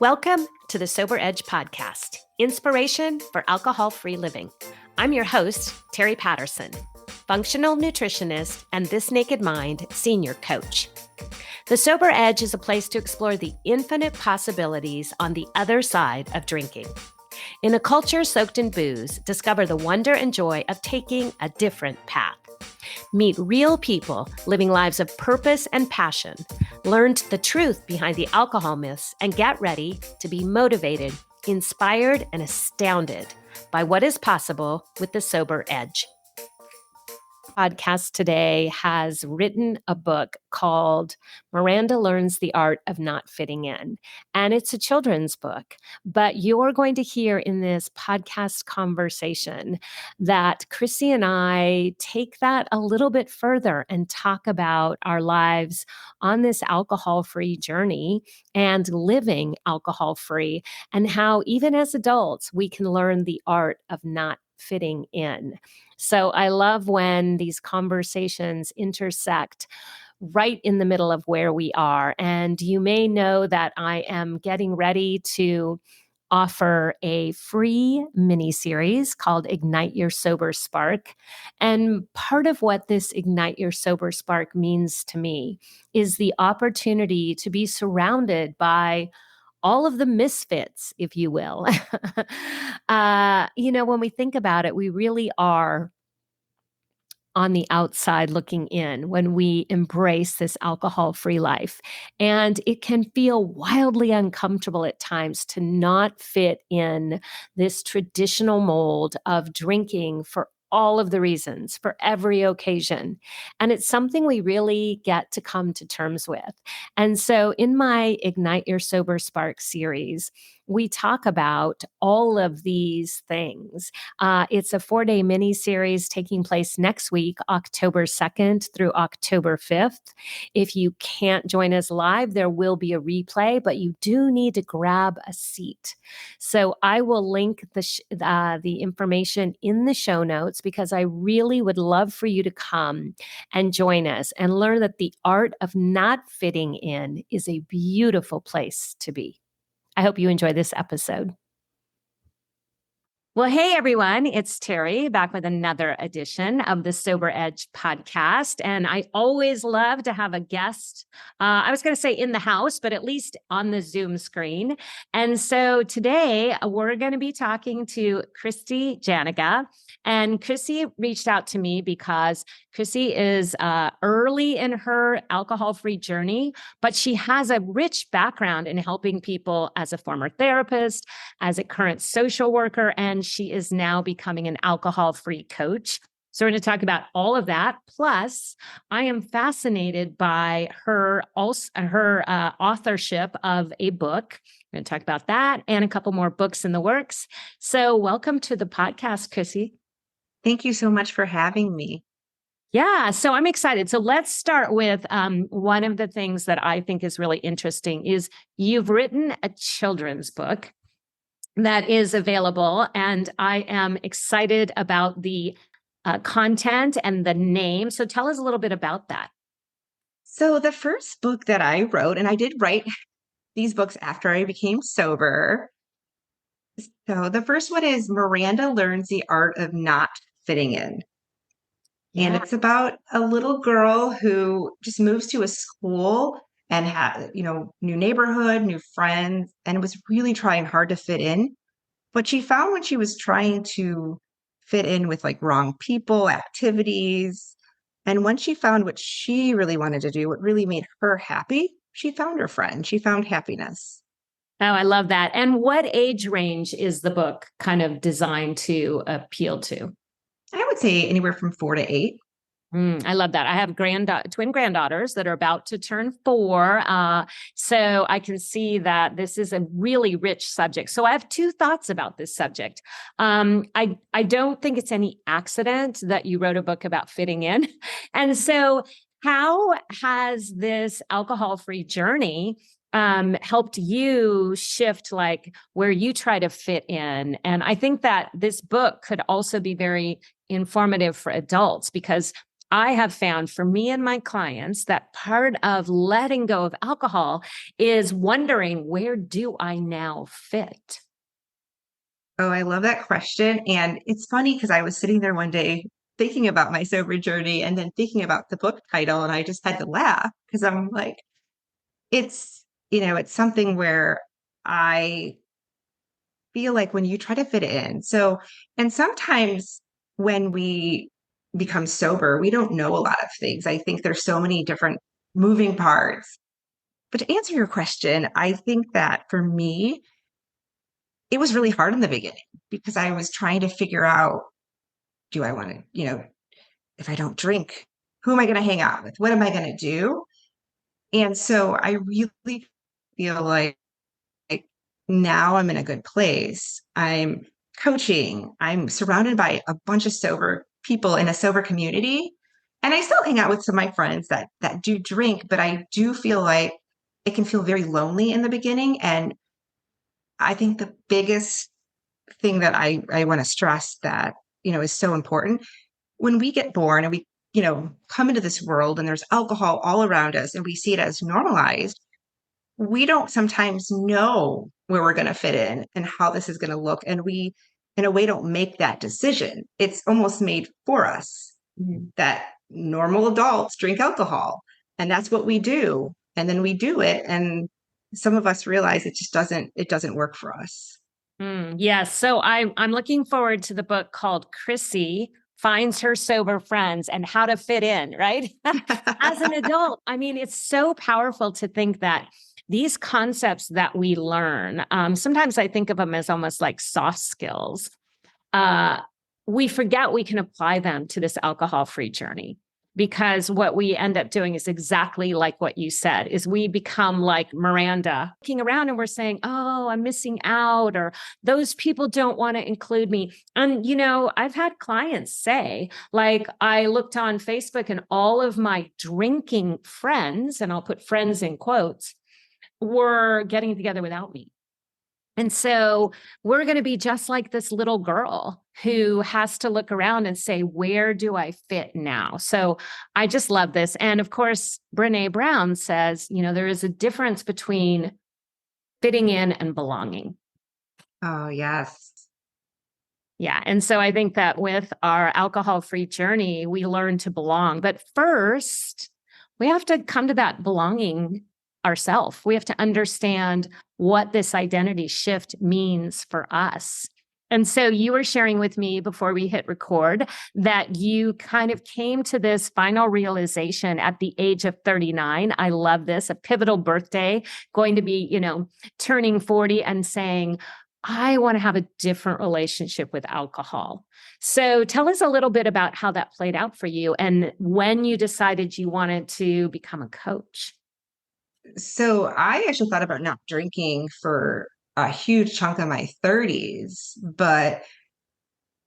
Welcome to the Sober Edge podcast, inspiration for alcohol-free living. I'm your host, Terry Patterson, functional nutritionist and This Naked Mind senior coach. The Sober Edge is a place to explore the infinite possibilities on the other side of drinking. In a culture soaked in booze, discover the wonder and joy of taking a different path. Meet real people living lives of purpose and passion, learn the truth behind the alcohol myths, and get ready to be motivated, inspired, and astounded by what is possible with the Sober Edge. Podcast today has written a book called Miranda Learns the Art of Not Fitting In. And it's a children's book, but you're going to hear in this podcast conversation that Chrissy and I take that a little bit further and talk about our lives on this alcohol-free journey and living alcohol-free, and how even as adults, we can learn the art of not fitting in. So I love when these conversations intersect right in the middle of where we are. And you may know that I am getting ready to offer a free mini-series called Ignite Your Sober Spark. And part of what this Ignite Your Sober Spark means to me is the opportunity to be surrounded by all of the misfits, if you will. When we think about it, we really are on the outside looking in when we embrace this alcohol-free life. And it can feel wildly uncomfortable at times to not fit in this traditional mold of drinking for all of the reasons, for every occasion. And it's something we really get to come to terms with. And so in my Ignite Your Sober Spark series, we talk about all of these things. It's a 4-day mini series taking place next week, October 2nd through October 5th. If you can't join us live, there will be a replay, but you do need to grab a seat. So I will link the information in the show notes, because I really would love for you to come and join us and learn that the art of not fitting in is a beautiful place to be. I hope you enjoy this episode. Well, hey, everyone, it's Terry back with another edition of the Sober Edge podcast. And I always love to have a guest. I was going to say in the house, but at least on the Zoom screen. And so today we're going to be talking to Chrissy Janiga. And Chrissy reached out to me because Chrissy is early in her alcohol-free journey, but she has a rich background in helping people as a former therapist, as a current social worker, and she is now becoming an alcohol-free coach. So we're going to talk about all of that. Plus, I am fascinated by her authorship of a book. We're going to talk about that and a couple more books in the works. So welcome to the podcast, Chrissy. Thank you so much for having me. Yeah, so I'm excited. So let's start with one of the things that I think is really interesting is you've written a children's book that is available, and I am excited about the content and the name. So tell us a little bit about that. So the first book that I wrote, and I did write these books after I became sober. So the first one is Miranda Learns the Art of Not Fitting In. And it's about a little girl who just moves to a school and has, new neighborhood, new friends, and was really trying hard to fit in. But she found when she was trying to fit in with wrong people, activities, and when she found what she really wanted to do, what really made her happy, she found her friend. She found happiness. Oh, I love that. And what age range is the book kind of designed to appeal to? I would say anywhere from 4 to 8. I love that. I have twin granddaughters that are about to turn 4. So I can see that this is a really rich subject. So I have 2 thoughts about this subject. I don't think it's any accident that you wrote a book about fitting in. And so how has this alcohol-free journey helped you shift where you try to fit in? And I think that this book could also be very informative for adults, because I have found for me and my clients that part of letting go of alcohol is wondering, where do I now fit? Oh, I love that question. And it's funny because I was sitting there one day thinking about my sober journey and then thinking about the book title, and I just had to laugh because I'm like, it's something where I feel like when you try to fit in. So, and sometimes when we become sober, we don't know a lot of things. I think there's so many different moving parts. But to answer your question, I think that for me, it was really hard in the beginning because I was trying to figure out, do I want to, if I don't drink, who am I going to hang out with? What am I going to do? And so I really feel like now I'm in a good place. I'm coaching. I'm surrounded by a bunch of sober people in a sober community. And I still hang out with some of my friends that do drink, but I do feel like it can feel very lonely in the beginning. And I think the biggest thing that I want to stress that, is so important when we get born and we, come into this world and there's alcohol all around us and we see it as normalized, we don't sometimes know where we're going to fit in and how this is going to look. And we, in a way, don't make that decision. It's almost made for us that normal adults drink alcohol and that's what we do. And then we do it. And some of us realize it doesn't work for us. Yes. So I'm looking forward to the book called Chrissy Finds Her Sober Friends and How to Fit In, right? As an adult, I mean, it's so powerful to think that these concepts that we learn, sometimes I think of them as almost like soft skills. Uh, we forget we can apply them to this alcohol-free journey, because what we end up doing is exactly like what you said, is we become like Miranda, looking around and we're saying, oh, I'm missing out, or those people don't want to include me. And, I've had clients say, like, I looked on Facebook and all of my drinking friends, and I'll put friends in quotes, were getting together without me. And so we're going to be just like this little girl who has to look around and say, where do I fit now? So I just love this. And of course, Brene Brown says, there is a difference between fitting in and belonging. Oh, yes. Yeah. And so I think that with our alcohol-free journey, we learn to belong. But first, we have to come to that belonging ourselves. We have to understand what this identity shift means for us. And so you were sharing with me before we hit record that you kind of came to this final realization at the age of 39. I love this, a pivotal birthday, going to be, turning 40 and saying, I want to have a different relationship with alcohol. So tell us a little bit about how that played out for you and when you decided you wanted to become a coach. So I actually thought about not drinking for a huge chunk of my 30s, but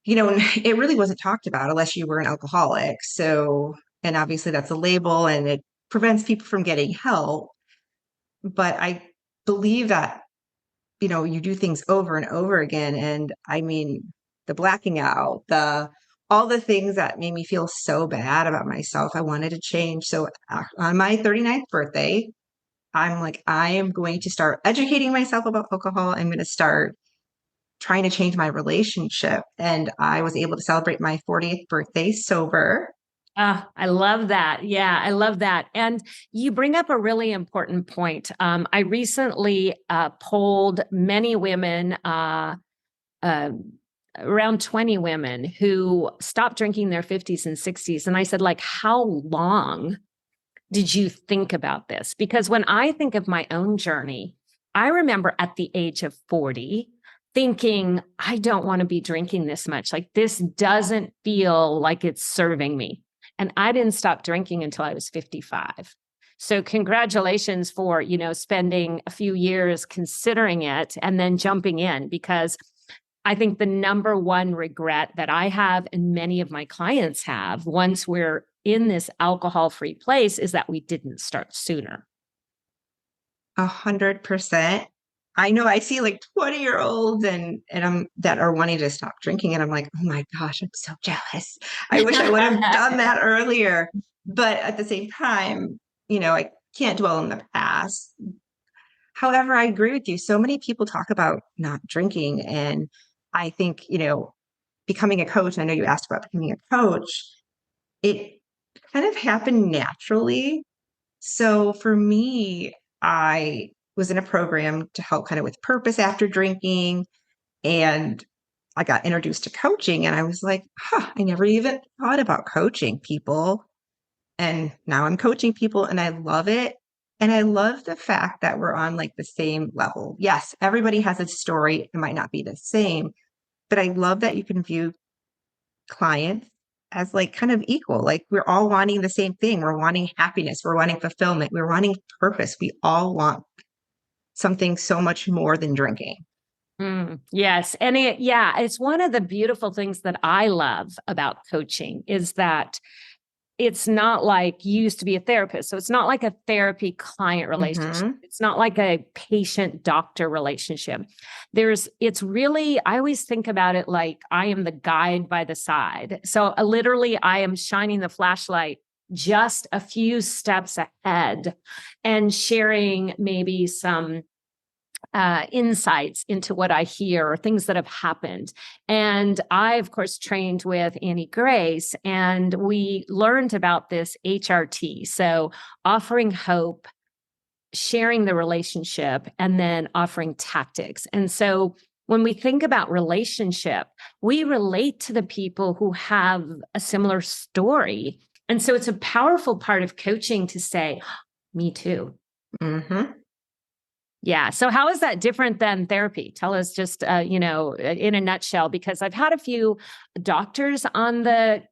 it really wasn't talked about unless you were an alcoholic. So, and obviously that's a label and it prevents people from getting help. But I believe that, you do things over and over again. And I mean, the blacking out, all the things that made me feel so bad about myself, I wanted to change. So on my 39th birthday, I'm like, I am going to start educating myself about alcohol. I'm going to start trying to change my relationship. And I was able to celebrate my 40th birthday sober. I love that. Yeah, I love that. And you bring up a really important point. I recently polled many women, uh, around 20 women who stopped drinking in their 50s and 60s. And I said, like, how long did you think about this? Because when I think of my own journey, I remember at the age of 40 thinking, I don't want to be drinking this much. Like, this doesn't feel like it's serving me. And I didn't stop drinking until I was 55. So congratulations for, spending a few years considering it and then jumping in, because I think the number one regret that I have and many of my clients have once we're in this alcohol-free place is that we didn't start sooner. 100%. I know I see like 20-year-olds and I'm that are wanting to stop drinking. And I'm like, oh my gosh, I'm so jealous. I wish I would have done that earlier. But at the same time, I can't dwell in the past. However, I agree with you. So many people talk about not drinking. And I think, becoming a coach, and I know you asked about becoming a coach, it kind of happened naturally. So for me, I was in a program to help kind of with purpose after drinking. And I got introduced to coaching and I was like, I never even thought about coaching people. And now I'm coaching people and I love it. And I love the fact that we're on like the same level. Yes, everybody has a story. It might not be the same, but I love that you can view clients as like kind of equal. Like we're all wanting the same thing. We're wanting happiness. We're wanting fulfillment. We're wanting purpose. We all want something so much more than drinking. Yes. And it's one of the beautiful things that I love about coaching is that it's not like you used to be a therapist. So it's not like a therapy client relationship. Hmm. It's not like a patient doctor relationship. It's really, I always think about it like I am the guide by the side. So literally, I am shining the flashlight just a few steps ahead and sharing maybe some insights into what I hear or things that have happened. And I, of course, trained with Annie Grace, and we learned about this HRT. So offering hope, sharing the relationship, and then offering tactics. And so when we think about relationship, we relate to the people who have a similar story. And so it's a powerful part of coaching to say, me too. Hmm. Yeah. So how is that different than therapy? Tell us just, in a nutshell, because I've had a few doctors on the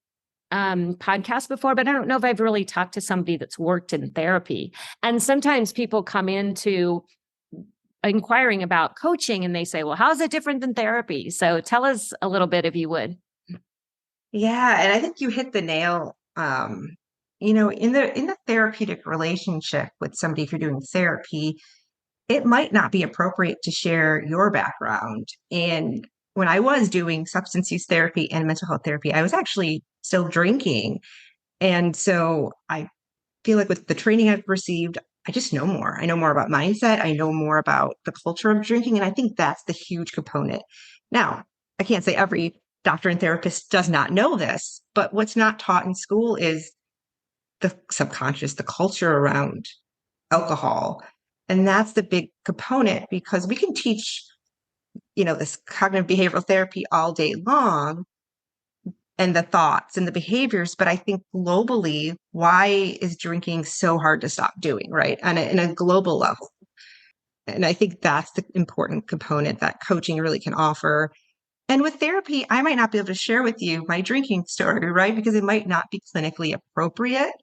podcast before, but I don't know if I've really talked to somebody that's worked in therapy. And sometimes people come into inquiring about coaching and they say, well, how is it different than therapy? So tell us a little bit if you would. Yeah, and I think you hit the nail. In the therapeutic relationship with somebody, if you're doing therapy, it might not be appropriate to share your background. And when I was doing substance use therapy and mental health therapy, I was actually still drinking. And so I feel like with the training I've received, I just know more. I know more about mindset. I know more about the culture of drinking. And I think that's the huge component. Now, I can't say every doctor and therapist does not know this, but what's not taught in school is the subconscious, the culture around alcohol. And that's the big component because we can teach, this cognitive behavioral therapy all day long and the thoughts and the behaviors. But I think globally, why is drinking so hard to stop doing, right? In a global level. And I think that's the important component that coaching really can offer. And with therapy, I might not be able to share with you my drinking story, right? Because it might not be clinically appropriate.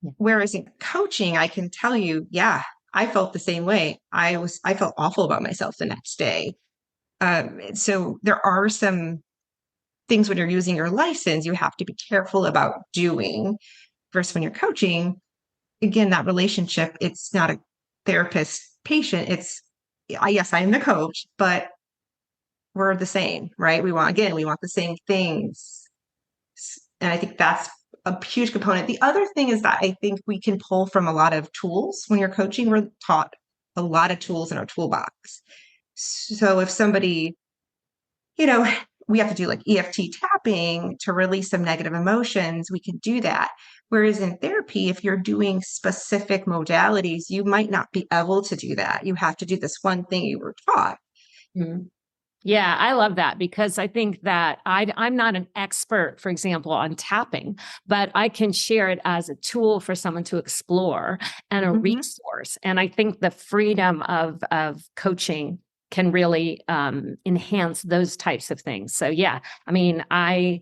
Yeah. Whereas in coaching, I can tell you, yeah, I felt the same way. I felt awful about myself the next day. So there are some things when you're using your license, you have to be careful about doing versus when you're coaching. Again, that relationship, it's not a therapist patient. Yes, I am the coach, but we're the same, right? We want the same things. And I think that's a huge component. The other thing is that I think we can pull from a lot of tools when you're coaching. We're taught a lot of tools in our toolbox. So if somebody, you know, we have to do like EFT tapping to release some negative emotions, we can do that. Whereas in therapy, if you're doing specific modalities, you might not be able to do that. You have to do this one thing you were taught. Mhm. Yeah, I love that because I think that I'm not an expert, for example, on tapping, but I can share it as a tool for someone to explore and a Mhm. resource. And I think the freedom of coaching can really enhance those types of things. So yeah, I mean, I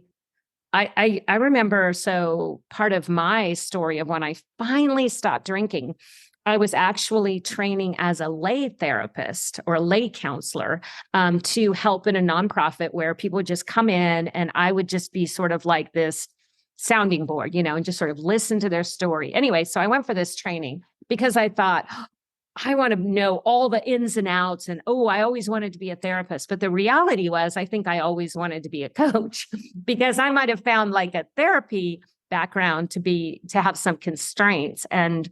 remember, so part of my story of when I finally stopped drinking, I was actually training as a lay therapist or a lay counselor to help in a nonprofit where people would just come in and I would just be sort of like this sounding board, and just sort of listen to their story. Anyway, so I went for this training because I thought, I want to know all the ins and outs. And oh, I always wanted to be a therapist. But the reality was, I think I always wanted to be a coach because I might have found like a therapy background to have some constraints. And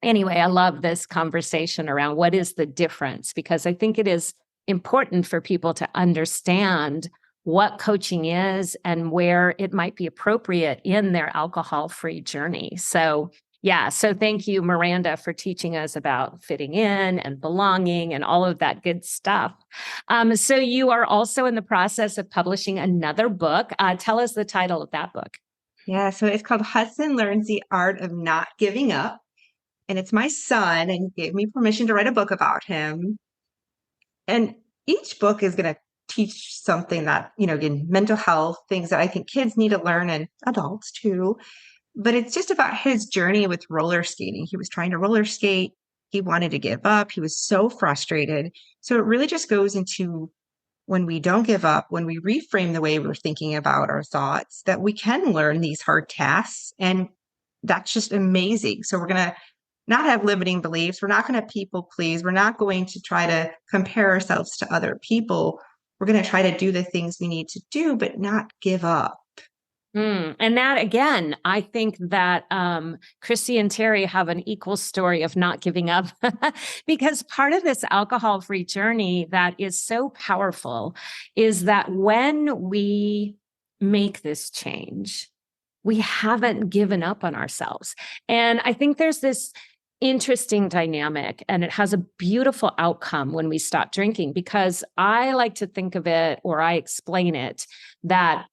anyway, I love this conversation around what is the difference, because I think it is important for people to understand what coaching is and where it might be appropriate in their alcohol-free journey. So yeah, so thank you, Miranda, for teaching us about fitting in and belonging and all of that good stuff. So you are also in the process of publishing another book. Tell us the title of that book. Yeah, so it's called Hudson Learns the Art of Not Giving Up. And it's my son, and he gave me permission to write a book about him. And each book is going to teach something that, again, mental health, things that I think kids need to learn and adults too. But it's just about his journey with roller skating. He was trying to roller skate. He wanted to give up. He was so frustrated. So it really just goes into when we don't give up, when we reframe the way we're thinking about our thoughts, that we can learn these hard tasks. And that's just amazing. So we're going to not have limiting beliefs. We're not going to people please. We're not going to try to compare ourselves to other people. We're going to try to do the things we need to do, but not give up. And that, again, I think that Chrissy and Terry have an equal story of not giving up because part of this alcohol-free journey that is so powerful is that when we make this change, we haven't given up on ourselves. And I think there's this interesting dynamic, and it has a beautiful outcome when we stop drinking, because I like to think of it, or I explain it, that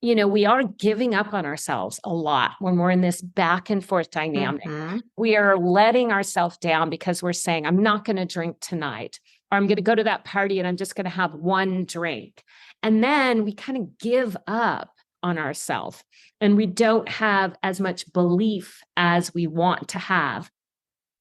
we are giving up on ourselves a lot when we're in this back and forth dynamic. Mm-hmm. We are letting ourselves down because we're saying, I'm not going to drink tonight, or I'm going to go to that party and I'm just going to have one drink. And then we kind of give up on ourselves and we don't have as much belief as we want to have.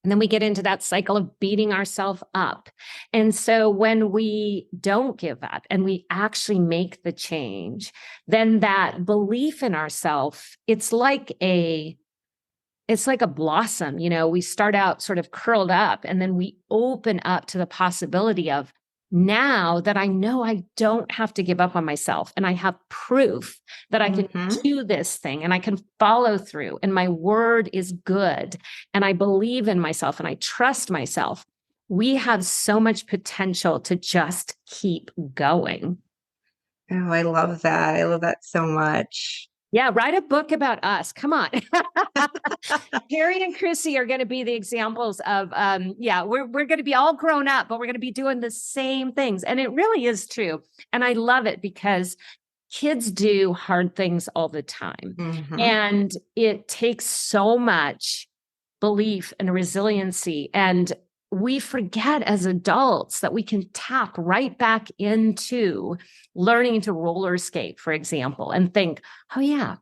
And then we get into that cycle of beating ourselves up. And so when we don't give up and we actually make the change, then that belief in ourselves, it's like a blossom. We start out sort of curled up and then we open up to the possibility of, now that I know I don't have to give up on myself and I have proof that I can do this thing and I can follow through and my word is good and I believe in myself and I trust myself, we have so much potential to just keep going. Oh, I love that. I love that so much. Yeah, write a book about us. Come on. Harry and Chrissy are going to be the examples of, we're going to be all grown up, but we're going to be doing the same things. And it really is true. And I love it because kids do hard things all the time. Mm-hmm. And it takes so much belief and resiliency. And we forget as adults that we can tap right back into learning to roller skate, for example, and think, oh yeah,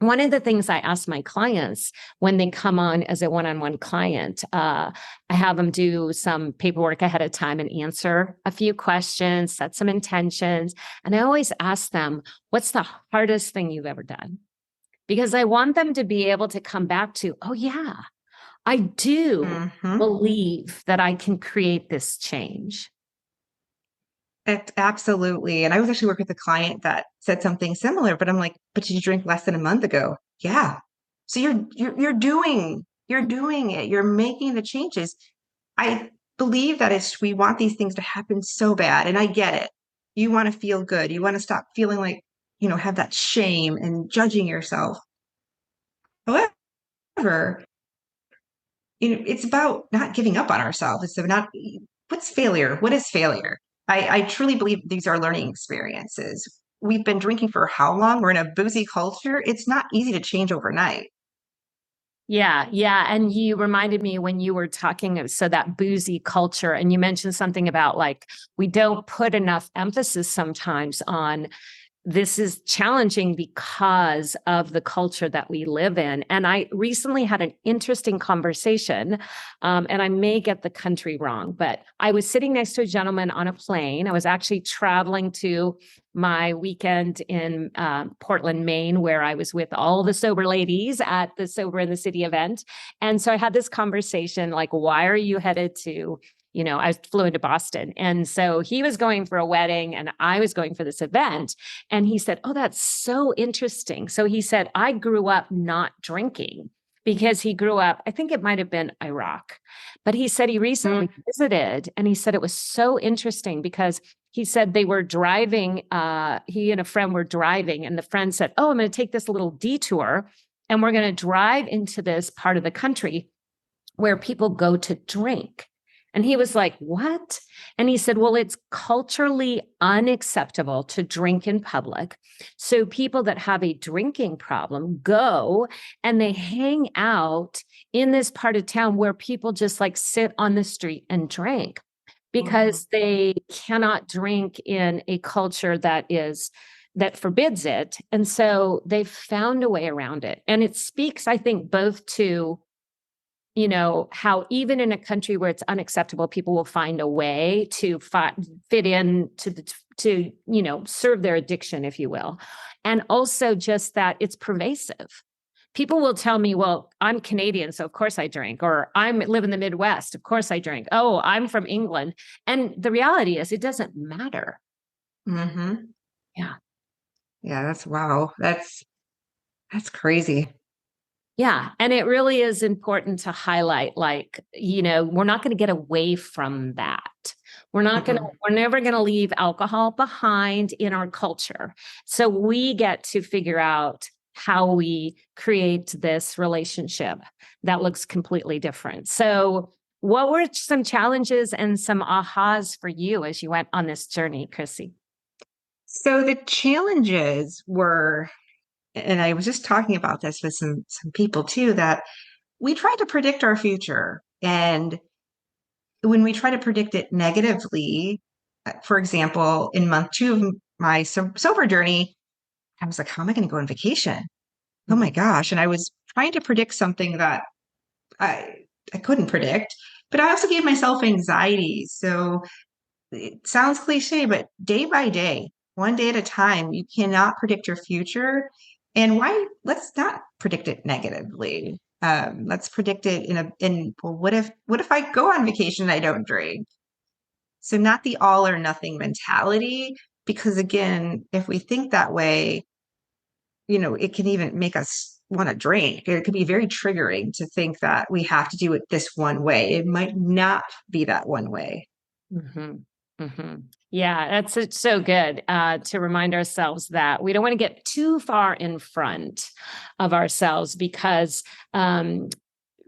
one of the things I ask my clients when they come on as a one-on-one client, I have them do some paperwork ahead of time and answer a few questions, set some intentions. And I always ask them, what's the hardest thing you've ever done? Because I want them to be able to come back to, oh yeah, I do believe that I can create this change. Absolutely. And I was actually working with a client that said something similar, but I'm like, but did you drink less than a month ago? Yeah. So you're doing it. You're making the changes. I believe that we want these things to happen so bad. And I get it. You want to feel good. You want to stop feeling like, have that shame and judging yourself. However, it's about not giving up on ourselves. It's about what's failure? What is failure? I truly believe these are learning experiences. We've been drinking for how long? We're in a boozy culture. It's not easy to change overnight. Yeah. And you reminded me when you were talking, so that boozy culture, and you mentioned something about like, we don't put enough emphasis sometimes on this is challenging because of the culture that we live in. And I recently had an interesting conversation, and I may get the country wrong, but I was sitting next to a gentleman on a plane. I was actually traveling to my weekend in Portland, Maine, where I was with all the sober ladies at the Sober in the City event. And so I had this conversation like, why are you headed to I flew into Boston. And so he was going for a wedding and I was going for this event. And he said, oh, that's so interesting. So he said, I grew up not drinking because he grew up, I think it might have been Iraq, but he said he recently visited and he said it was so interesting because he said they were driving, he and a friend were driving and the friend said, oh, I'm going to take this little detour and we're going to drive into this part of the country where people go to drink. And he was like, what? And he said, well, it's culturally unacceptable to drink in public. So people that have a drinking problem go and they hang out in this part of town where people just like sit on the street and drink because they cannot drink in a culture that forbids it. And so they've found a way around it. And it speaks, I think, both to how even in a country where it's unacceptable, people will find a way to fit in to serve their addiction, if you will. And also just that it's pervasive. People will tell me, well, I'm Canadian, so of course I drink, or I live in the Midwest, of course I drink. Oh, I'm from England. And the reality is it doesn't matter. Mm-hmm. Yeah. Yeah, wow. That's crazy. Yeah. And it really is important to highlight, we're not going to get away from that. We're never going to leave alcohol behind in our culture. So we get to figure out how we create this relationship that looks completely different. So what were some challenges and some ahas for you as you went on this journey, Chrissy? So the challenges were, and I was just talking about this with some people too, that we try to predict our future. And when we try to predict it negatively, for example, in month 2 of my sober journey, I was like, how am I going to go on vacation? Oh my gosh. And I was trying to predict something that I I couldn't predict, but I also gave myself anxiety. So it sounds cliche, but day by day, one day at a time, you cannot predict your future. And why? Let's not predict it negatively. Let's predict it well, what if I go on vacation and I don't drink? So not the all or nothing mentality, because again, if we think that way, it can even make us want to drink. It could be very triggering to think that we have to do it this one way. It might not be that one way. Mm-hmm. Mm-hmm. Yeah, it's so good to remind ourselves that we don't want to get too far in front of ourselves because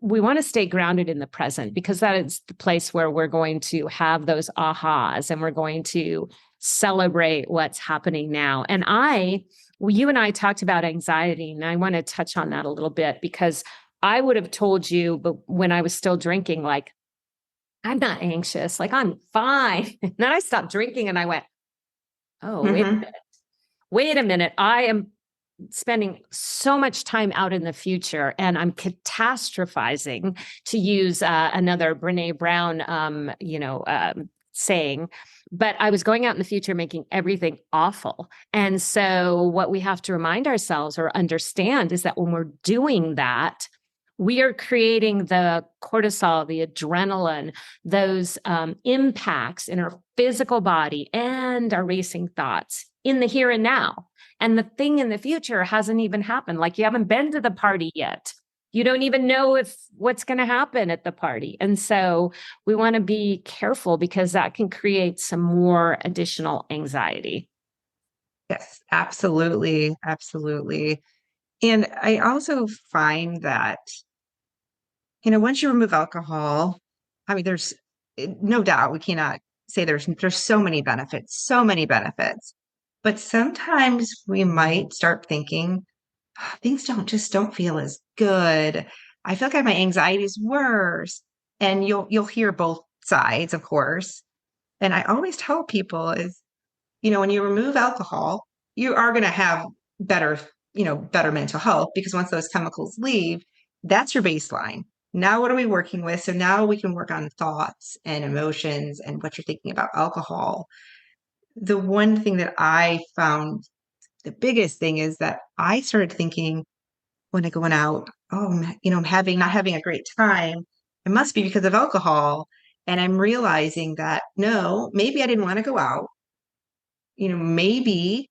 we want to stay grounded in the present because that is the place where we're going to have those ahas and we're going to celebrate what's happening now. And you and I talked about anxiety, and I want to touch on that a little bit because I would have told you, but when I was still drinking, like, I'm not anxious. Like, I'm fine. And then I stopped drinking and I went, oh, wait a minute. I am spending so much time out in the future and I'm catastrophizing, to use another Brene Brown, saying, but I was going out in the future making everything awful. And so what we have to remind ourselves or understand is that when we're doing that, we are creating the cortisol, the adrenaline, those impacts in our physical body and our racing thoughts in the here and now. And the thing in the future hasn't even happened. Like, you haven't been to the party yet. You don't even know what's going to happen at the party. And so we want to be careful because that can create some more additional anxiety. Yes, absolutely. Absolutely. And I also find that, once you remove alcohol, I mean, there's no doubt we cannot say there's so many benefits. But sometimes we might start thinking, things don't feel as good. I feel like my anxiety is worse. And you'll hear both sides, of course. And I always tell people is, when you remove alcohol, you are going to have better, better mental health because once those chemicals leave, that's your baseline. Now, what are we working with? So now we can work on thoughts and emotions and what you're thinking about alcohol. The one thing that I found the biggest thing is that I started thinking when I going out, oh, I'm having not having a great time. It must be because of alcohol. And I'm realizing that no, maybe I didn't want to go out. Maybe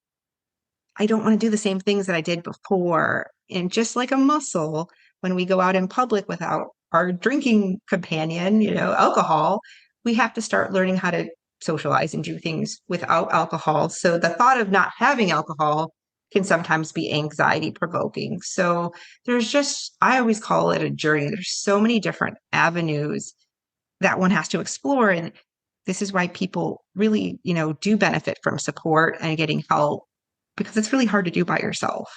I don't want to do the same things that I did before. And just like a muscle, when we go out in public without our drinking companion, alcohol, we have to start learning how to socialize and do things without alcohol. So the thought of not having alcohol can sometimes be anxiety provoking. So I always call it a journey. There's so many different avenues that one has to explore. And this is why people really, do benefit from support and getting help because it's really hard to do by yourself.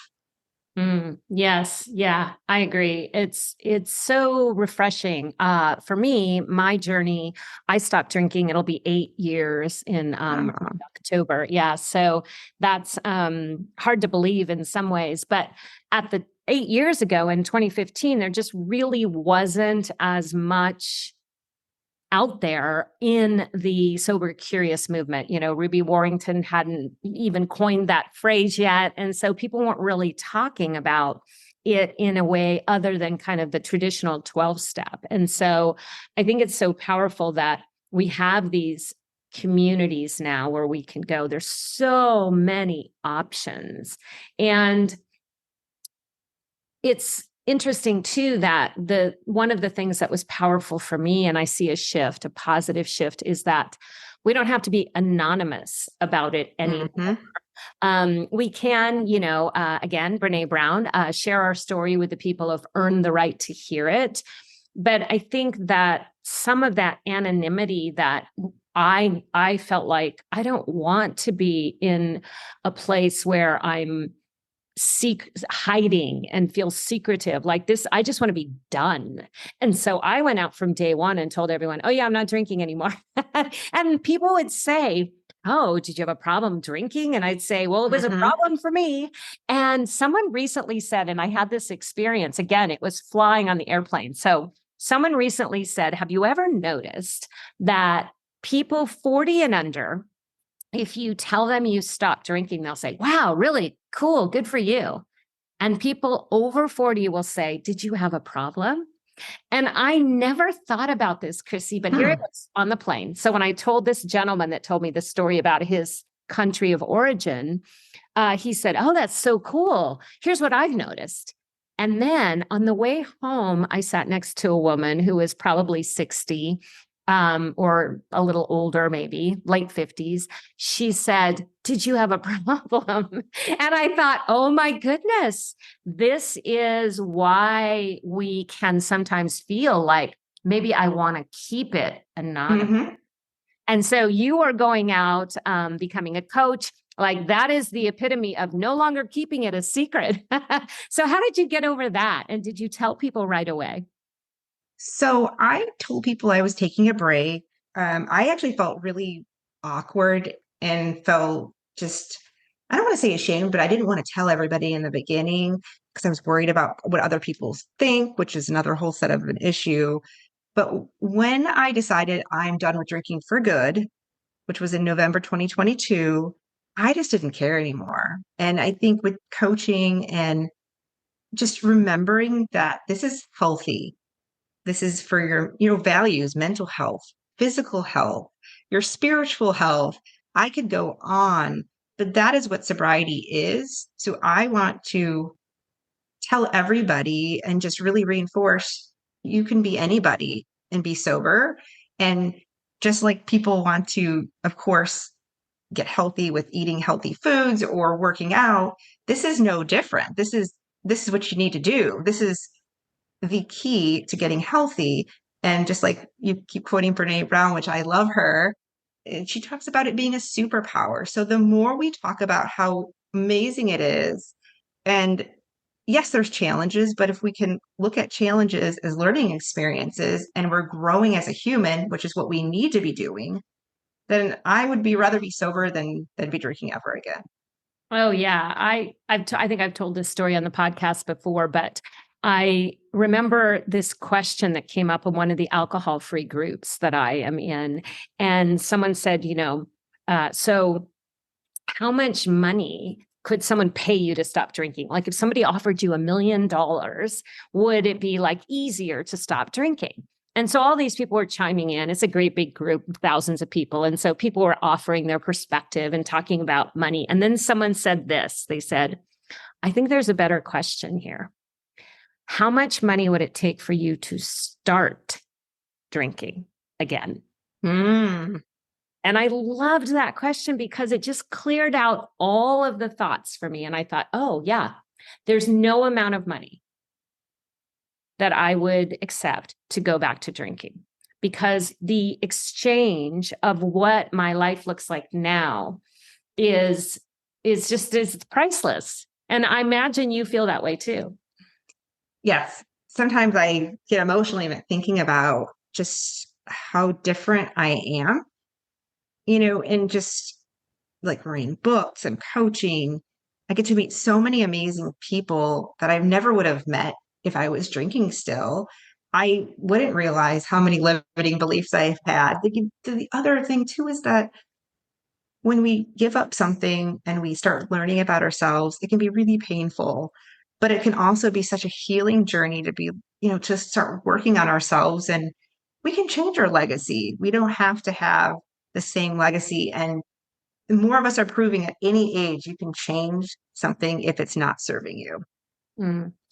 Yes. Yeah, I agree. It's so refreshing. For me, my journey, I stopped drinking. It'll be 8 years in Oh, October. Yeah. So that's hard to believe in some ways. But at the 8 years ago in 2015, there just really wasn't as much out there in the sober curious movement. Ruby Warrington hadn't even coined that phrase yet. And so people weren't really talking about it in a way other than kind of the traditional 12 step. And so I think it's so powerful that we have these communities now where we can go. There's so many options. And it's interesting too that the one of the things that was powerful for me, and I see a positive shift, is that we don't have to be anonymous about it anymore. hmm We can, again, Brene Brown, share our story with the people who've earned the right to hear it. But I think that some of that anonymity that I felt like I don't want to be in a place where I'm hiding and feel secretive like this. I just want to be done. And so I went out from day one and told everyone, oh yeah, I'm not drinking anymore. And people would say, oh, did you have a problem drinking? And I'd say, well, it was a hmm problem for me. And someone recently said, and I had this experience again, it was flying on the airplane. So someone recently said, have you ever noticed that people 40 and under, if you tell them you stop drinking, they'll say, wow, really cool, good for you. And people over 40 will say, did you have a problem? And I never thought about this, Chrissy, but here it was on the plane. So when I told this gentleman that told me the story about his country of origin, he said, oh, that's so cool. Here's what I've noticed. And then on the way home, I sat next to a woman who was probably 60, or a little older, maybe late 50s. She said, did you have a problem? And I thought, oh my goodness, this is why we can sometimes feel like maybe I want to keep it anonymous. hmm And so you are going out, becoming a coach. Like that is the epitome of no longer keeping it a secret. So how did you get over that? And did you tell people right away? So I told people I was taking a break. I actually felt really awkward and felt just, I don't want to say ashamed, but I didn't want to tell everybody in the beginning because I was worried about what other people think, which is another whole set of an issue. But when I decided I'm done with drinking for good, which was in November 2022, I just didn't care anymore. And I think with coaching and just remembering that this is healthy, this is for your, values, mental health, physical health, your spiritual health. I could go on, but that is what sobriety is. So I want to tell everybody and just really reinforce you can be anybody and be sober. And just like people want to, of course, get healthy with eating healthy foods or working out, this is no different. This is what you need to do. This is the key to getting healthy. And just like you keep quoting Brene Brown, which I love her, and she talks about it being a superpower. So the more we talk about how amazing it is, and yes, there's challenges, but if we can look at challenges as learning experiences and we're growing as a human, which is what we need to be doing, then I would be rather be sober than be drinking ever again. Oh yeah, I think I've told this story on the podcast before, but I remember this question that came up in one of the alcohol-free groups that I am in, and someone said, so how much money could someone pay you to stop drinking? Like if somebody offered you $1 million, would it be like easier to stop drinking? And so all these people were chiming in. It's a great big group, thousands of people. And so people were offering their perspective and talking about money. And then someone said this. They said, I think there's a better question here. How much money would it take for you to start drinking again? Hmm. And I loved that question because it just cleared out all of the thoughts for me. And I thought, oh, yeah, there's no amount of money that I would accept to go back to drinking because the exchange of what my life looks like now is is priceless. And I imagine you feel that way too. Yes. Sometimes I get emotionally thinking about just how different I am, and just like reading books and coaching. I get to meet so many amazing people that I never would have met if I was drinking still. I wouldn't realize how many limiting beliefs I've had. The other thing too is that when we give up something and we start learning about ourselves, it can be really painful, but it can also be such a healing journey to be, to start working on ourselves, and we can change our legacy. We don't have to have the same legacy. And more of us are proving at any age you can change something if it's not serving you.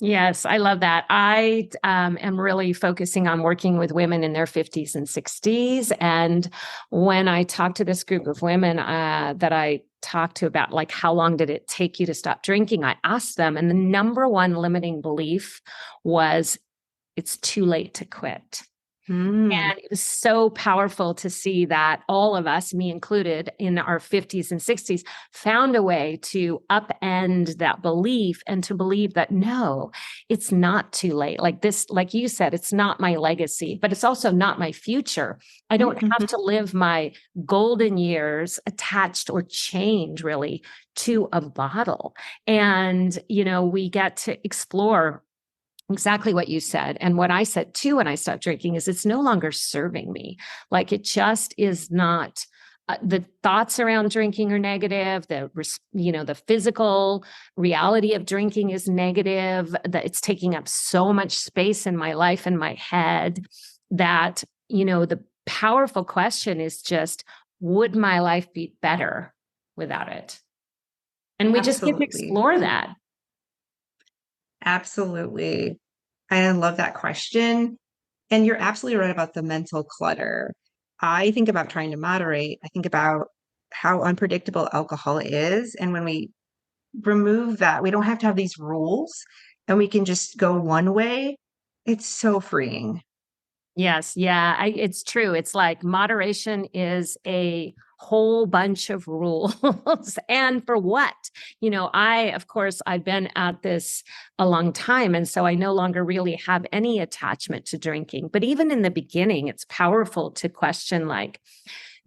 Yes, I love that. I am really focusing on working with women in their 50s and 60s. And when I talk to this group of women that I talked to about, like, how long did it take you to stop drinking? I asked them, and the number one limiting belief was it's too late to quit. Mm, And it was so powerful to see that all of us, me included, in our 50s and 60s, found a way to upend that belief and to believe that no, it's not too late. Like this, like you said, it's not my legacy, but it's also not my future. I don't have mhm. to live my golden years attached or chained really to a bottle. And, we get to explore exactly what you said. And what I said too when I stopped drinking is it's no longer serving me. Like it just is not. The thoughts around drinking are negative. The physical reality of drinking is negative. That it's taking up so much space in my life and my head. That the powerful question is just, would my life be better without it? And we just get to Absolutely. explore that. Absolutely. I love that question. And you're absolutely right about the mental clutter. I think about trying to moderate. I think about how unpredictable alcohol is. And when we remove that, we don't have to have these rules and we can just go one way. It's so freeing. Yes, yeah, it's true. It's like moderation is a whole bunch of rules. And for what? Of course, I've been at this a long time. And so I no longer really have any attachment to drinking. But even in the beginning, it's powerful to question, like,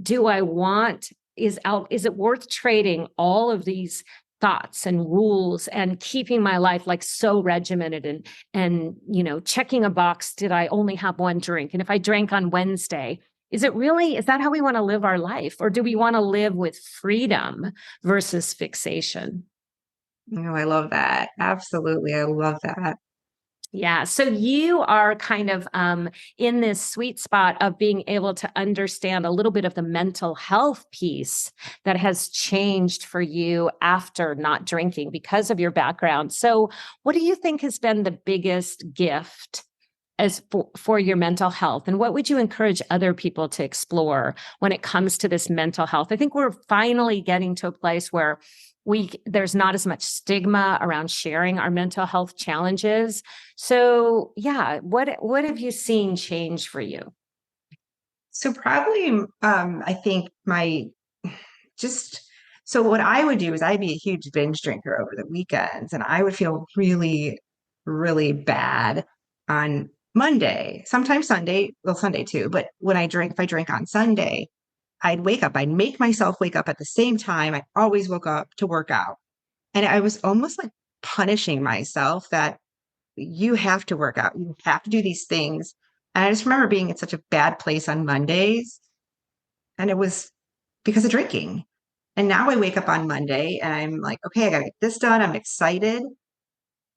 do I want, is it worth trading all of these thoughts and rules and keeping my life like so regimented and checking a box, did I only have one drink, and if I drank on Wednesday, is that how we want to live our life, or do we want to live with freedom versus fixation? I love that. Absolutely. I love that. Yeah. So you are kind of in this sweet spot of being able to understand a little bit of the mental health piece that has changed for you after not drinking because of your background. So, what do you think has been the biggest gift as for your mental health? And what would you encourage other people to explore when it comes to this mental health? I think we're finally getting to a place where there's not as much stigma around sharing our mental health challenges. So yeah, what have you seen change for you? So probably, I think just, so what I would do is I'd be a huge binge drinker over the weekends and I would feel really, really bad on Monday, sometimes Sunday, well, Sunday too. But if I drank on Sunday, I'd make myself wake up at the same time. I always woke up to work out. And I was almost like punishing myself that you have to work out, you have to do these things. And I just remember being in such a bad place on Mondays, and it was because of drinking. And now I wake up on Monday and I'm like, okay, I got to get this done. I'm excited.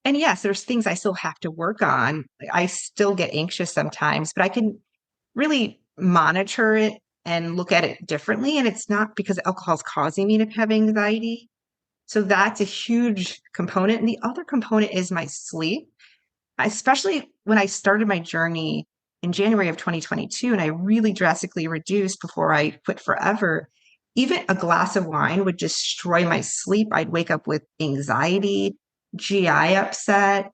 And yes, there's things I still have to work on. I still get anxious sometimes, but I can really monitor it and look at it differently. And it's not because alcohol is causing me to have anxiety. So that's a huge component. And the other component is my sleep, especially when I started my journey in January of 2022 and I really drastically reduced before I quit forever. Even a glass of wine would destroy my sleep. I'd wake up with anxiety, GI upset,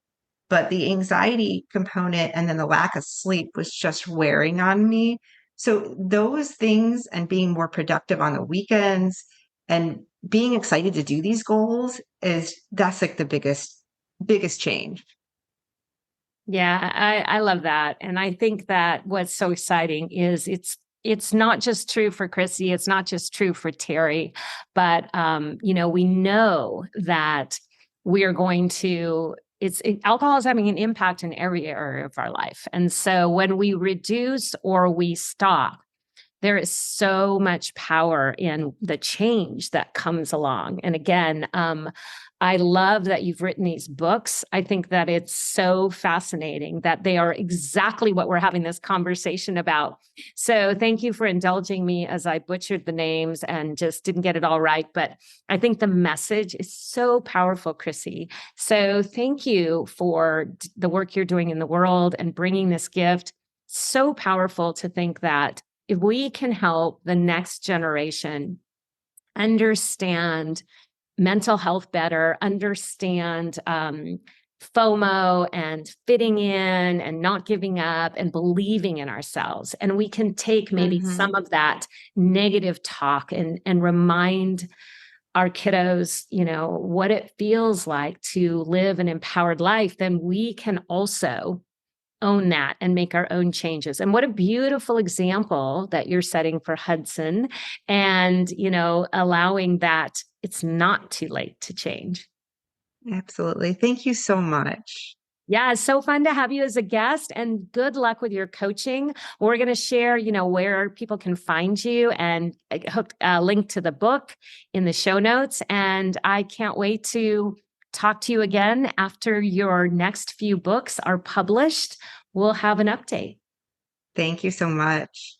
but the anxiety component and then the lack of sleep was just wearing on me. So those things and being more productive on the weekends and being excited to do these goals that's like the biggest change. Yeah, I love that. And I think that what's so exciting is it's not just true for Chrissy, it's not just true for Terry, but we know that we are going to alcohol is having an impact in every area of our life. And so when we reduce or we stop, there is so much power in the change that comes along. And again, I love that you've written these books. I think that it's so fascinating that they are exactly what we're having this conversation about. So thank you for indulging me as I butchered the names and just didn't get it all right. But I think the message is so powerful, Chrissy. So thank you for the work you're doing in the world and bringing this gift. So powerful to think that if we can help the next generation understand mental health better, understand FOMO and fitting in and not giving up and believing in ourselves. And we can take maybe some of that negative talk and remind our kiddos, what it feels like to live an empowered life, then we can also own that and make our own changes. And what a beautiful example that you're setting for Hudson and, allowing that it's not too late to change. Absolutely. Thank you so much. Yeah, it's so fun to have you as a guest and good luck with your coaching. We're going to share, where people can find you and link to the book in the show notes. And I can't wait to talk to you again after your next few books are published. We'll have an update. Thank you so much.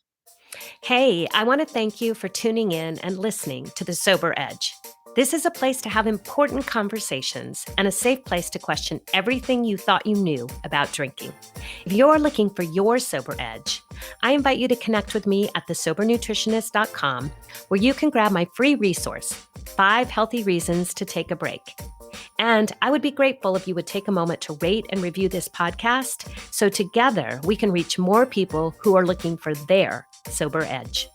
Hey, I want to thank you for tuning in and listening to The Sober Edge. This is a place to have important conversations and a safe place to question everything you thought you knew about drinking. If you're looking for your sober edge, I invite you to connect with me at thesobernutritionist.com, where you can grab my free resource, 5 Healthy Reasons to Take a Break. And I would be grateful if you would take a moment to rate and review this podcast so together we can reach more people who are looking for their sober edge.